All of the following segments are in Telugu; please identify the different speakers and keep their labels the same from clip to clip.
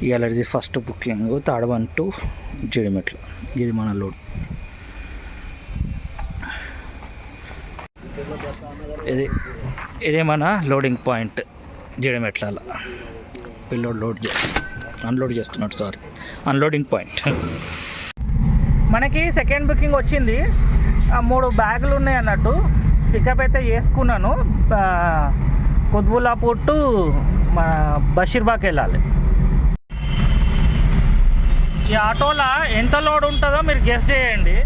Speaker 1: ఇవాళది ఫస్ట్ బుకింగ్ తాడవన్ టు జీడిమెట్ల. ఇది మన లోడ్. ఇదే మన లోడింగ్ పాయింట్ జీడిమెట్ల. పిల్లోడ్ అన్లోడ్ చేస్తున్నాడు, సారీ, అన్లోడింగ్ పాయింట్. మనకి సెకండ్ బుకింగ్ వచ్చింది. 3 బ్యాగులు ఉన్నాయి అన్నట్టు. పికప్ అయితే చేసుకున్నాను. కుత్బుల్లాపూర్ టు మన బషీర్బాగ్ వెళ్ళాలి. ఈ ఆటోలో ఎంత లోడ్ ఉంటుందో మీరు గెస్ చేయండి.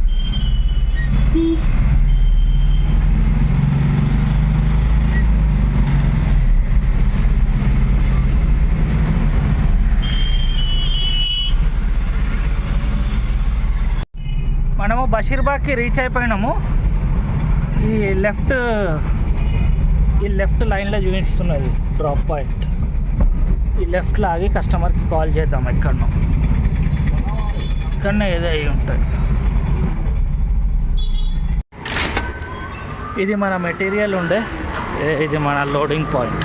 Speaker 1: మనము బషీర్బాగ్కి రీచ్ అయిపోయినాము. ఈ లెఫ్ట్ లైన్లో చూపిస్తున్నది డ్రాప్ పాయింట్. ఈ లెఫ్ట్లో ఆగి కస్టమర్కి కాల్ చేద్దాం. ఇక్కడనే ఏదో అయి ఉంటుంది. ఇది మన మెటీరియల్ ఉండే, ఇది మన లోడింగ్ పాయింట్.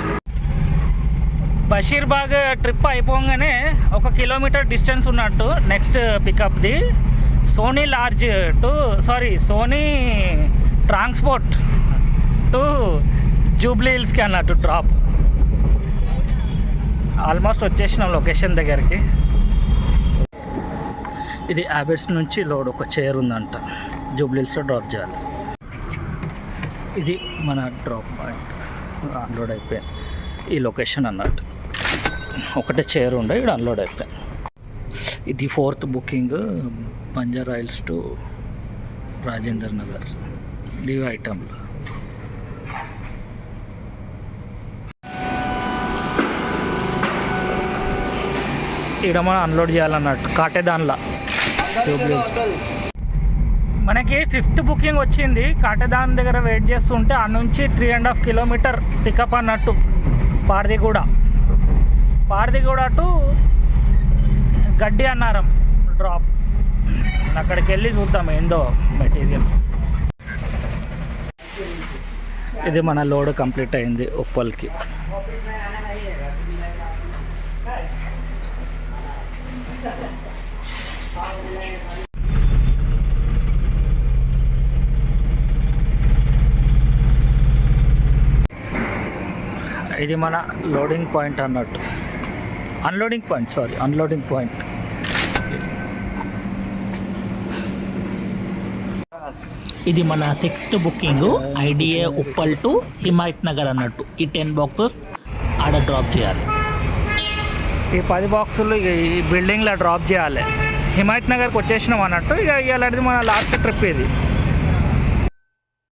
Speaker 1: బషీర్బాగ్ ట్రిప్ అయిపోగానే 1 కిలోమీటర్ డిస్టెన్స్ ఉన్నట్టు నెక్స్ట్ పికప్ది సోనీ ట్రాన్స్పోర్ట్ టు జూబ్లీ హిల్స్కి అన్నట్టు డ్రాప్. ఆల్మోస్ట్ వచ్చేసినాం లొకేషన్ దగ్గరికి. ఇది హ్యాబిట్స్ నుంచి లోడ్ ఒక చైర్ ఉందంట, జూబ్లీ హిల్స్లో డ్రాప్ చేయాలి. ఇది మన డ్రాప్ పాయింట్. అన్లోడ్ అయిపోయింది ఈ లొకేషన్ అన్నట్టు. ఒకటే చైర్ ఉండే, ఇక్కడ అన్లోడ్ అయిపోయింది. ఇది 4th booking Banjara Hills to Rajender Nagar. దివి ఐటమ్లు. ఇక్కడ మనం అన్లోడ్ చేయాలన్నట్టు కాటేదాన్లా. మనకి 5th బుకింగ్ వచ్చింది. కాటేదాన్ దగ్గర వెయిట్ చేస్తుంటే ఆ నుంచి 3.5 కిలోమీటర్ పికప్ అన్నట్టు. పార్దిగూడ టు గడ్డి అన్నారం డ్రాప్. అక్కడికి వెళ్ళి చూద్దాం ఏందో మెటీరియల్. ఇది మన లోడ్ కంప్లీట్ అయింది ఉప్పల్కి. ఇది మన లోడింగ్ పాయింట్ అన్నట్టు. Unloading point. ఇది మన 6th booking IDA Uppal to Himayat Nagar అన్నట్టు. ఈ 10 బాక్సెస్ ఆడ డ్రాప్ చేయాలి. ఈ 10 బాక్సులు ఈ బిల్డింగ్లో డ్రాప్ చేయాలి. హిమాయత్ నగర్కి వచ్చేసినాం అన్నట్టు. ఇక ఇలాంటిది మన లాస్ట్ ట్రిప్ ఇది.